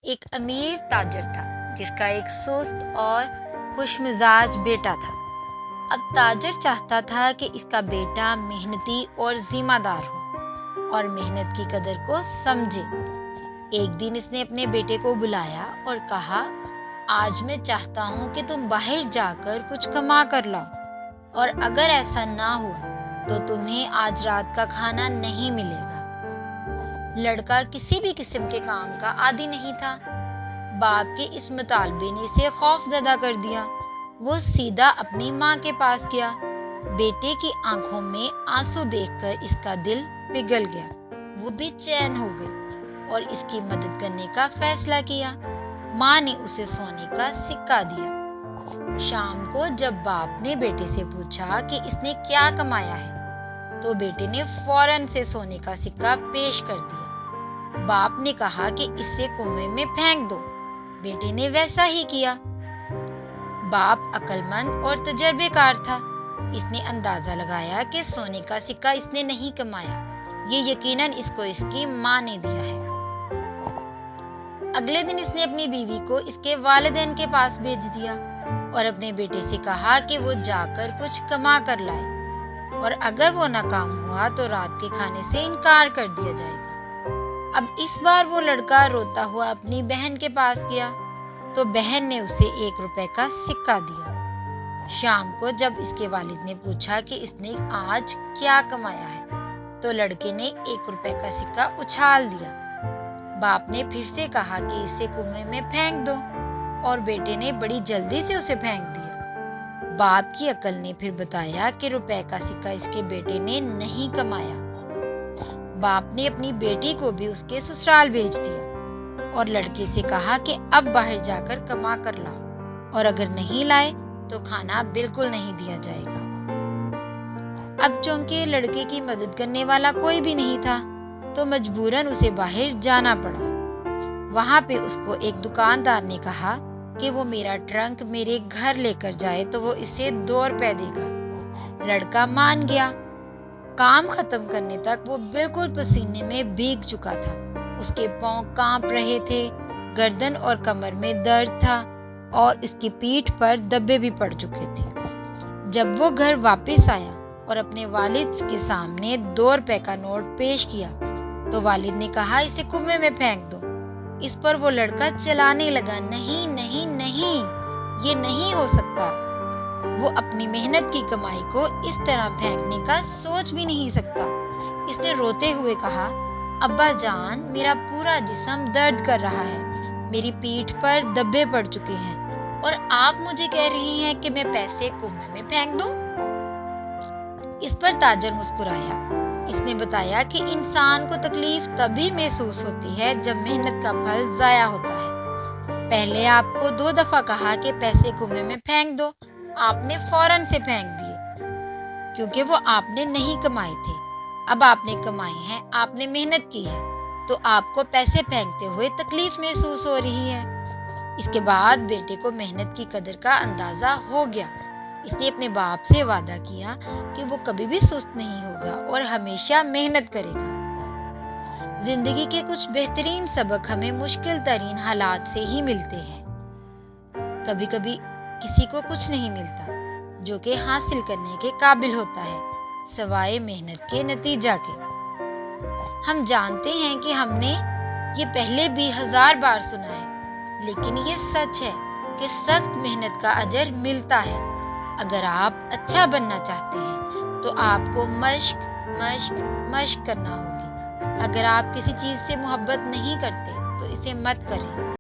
ایک امیر تاجر تھا جس کا ایک سست اور خوش مزاج بیٹا تھا۔ اب تاجر چاہتا تھا کہ اس کا بیٹا محنتی اور ذمہ دار ہو اور محنت کی قدر کو سمجھے۔ ایک دن اس نے اپنے بیٹے کو بلایا اور کہا، آج میں چاہتا ہوں کہ تم باہر جا کر کچھ کما کر لاؤ، اور اگر ایسا نہ ہوا تو تمہیں آج رات کا کھانا نہیں ملے گا۔ لڑکا کسی بھی قسم کے کام کا عادی نہیں تھا۔ باپ کے اس مطالبے نے اسے خوف زدہ کر دیا۔ وہ سیدھا اپنی ماں کے پاس گیا۔ بیٹے کی آنکھوں میں آنسو دیکھ کر اس کا دل پگھل گیا۔ وہ بے چین ہو گئی اور اس کی مدد کرنے کا فیصلہ کیا۔ ماں نے اسے سونے کا سکہ دیا۔ شام کو جب باپ نے بیٹے سے پوچھا کہ اس نے کیا کمایا ہے تو بیٹے نے فوراً سے سونے کا سکہ پیش کر دیا۔ باپ نے کہا کہ اسے کنویں میں پھینک دو۔ بیٹے نے ویسا ہی کیا۔ باپ عقل مند اور تجربے کار تھا۔ اس نے اندازہ لگایا کہ سونے کا سکہ اس نے نہیں کمایا، یہ یقیناً اس کو اس کی ماں نے دیا ہے۔ اگلے دن اس نے اپنی بیوی کو اس کے والدین کے پاس بھیج دیا اور اپنے بیٹے سے کہا کہ وہ جا کر کچھ کما کر لائے، اور اگر وہ ناکام ہوا تو رات کے کھانے سے انکار کر دیا جائے گا۔ اب اس بار وہ لڑکا روتا ہوا اپنی بہن کے پاس گیا تو بہن نے اسے 1 روپے کا سکہ دیا۔ شام کو جب اس کے والد نے پوچھا کہ اس نے آج کیا کمایا ہے تو لڑکے نے 1 روپے کا سکہ اچھال دیا۔ باپ نے پھر سے کہا کہ اسے کنویں میں پھینک دو، اور بیٹے نے بڑی جلدی سے اسے پھینک دیا۔ باپ کی عقل نے پھر بتایا کہ روپے کا سکہ اس کے بیٹے نے نہیں کمایا۔ باپ نے اپنی بیٹی کو بھی اس کے سسرال بھیج دیا اور لڑکے سے کہا کہ اب باہر جا کر کما کر لاؤ، اور اگر نہیں لائے تو کھانا بالکل نہیں دیا جائے گا۔ اب چونکہ لڑکے کی مدد کرنے والا کوئی بھی نہیں تھا تو مجبوراً اسے باہر جانا پڑا۔ وہاں پہ اس کو ایک دکاندار نے کہا کہ وہ میرا ٹرنک میرے گھر لے کر جائے تو وہ اسے 2 روپے دے گا۔ لڑکا مان گیا۔ کام ختم کرنے تک وہ بالکل پسینے میں بھیگ چکا تھا۔ اس کے پاؤں کانپ رہے تھے، گردن اور کمر میں درد تھا، اور اس کی پیٹھ پر دبے بھی پڑ چکے تھے۔ جب وہ گھر واپس آیا اور اپنے والد کے سامنے 2 روپے کا نوٹ پیش کیا تو والد نے کہا، اسے کنویں میں پھینک دو۔ اس پر وہ لڑکا چلانے لگا، نہیں نہیں نہیں، یہ نہیں ہو سکتا۔ وہ اپنی محنت کی کمائی کو اس طرح پھینکنے کا سوچ بھی نہیں سکتا۔ اس نے روتے ہوئے کہا، ابا جان، میرا پورا جسم درد کر رہا ہے، میری پیٹھ پر دبے پڑ چکے ہیں، اور آپ مجھے کہہ رہی ہیں کہ میں پیسے کنویں میں پھینک دوں۔ اس پر تاجر مسکرایا۔ اس نے بتایا کہ انسان کو تکلیف تبھی محسوس ہوتی ہے جب محنت کا پھل ضائع ہوتا ہے۔ پہلے آپ کو 2 دفعہ کہا کہ پیسے کنویں میں پھینک دو، آپ نے فوراً سے پھینک دیے کیونکہ وہ آپ نے نہیں کمائے تھے۔ اب آپ نے کمائے ہیں، آپ نے محنت کی ہے، تو آپ کو پیسے پھینکتے ہوئے تکلیف محسوس ہو رہی ہے۔ اس کے بعد بیٹے کو محنت کی قدر کا اندازہ ہو گیا۔ اس نے اپنے باپ سے وعدہ کیا کہ وہ کبھی بھی سست نہیں ہوگا اور ہمیشہ محنت کرے گا۔ زندگی کے کچھ بہترین سبق ہمیں مشکل ترین حالات سے ہی ملتے ہیں۔ کبھی کبھی کسی کو کچھ نہیں ملتا جو کہ حاصل کرنے کے قابل ہوتا ہے سوائے محنت کے نتیجہ کے۔ ہم جانتے ہیں کہ ہم نے یہ پہلے بھی 1000 بار سنا ہے، لیکن یہ سچ ہے کہ سخت محنت کا اجر ملتا ہے۔ اگر آپ اچھا بننا چاہتے ہیں تو آپ کو مشق مشق مشق کرنا ہوگی۔ اگر آپ کسی چیز سے محبت نہیں کرتے تو اسے مت کریں۔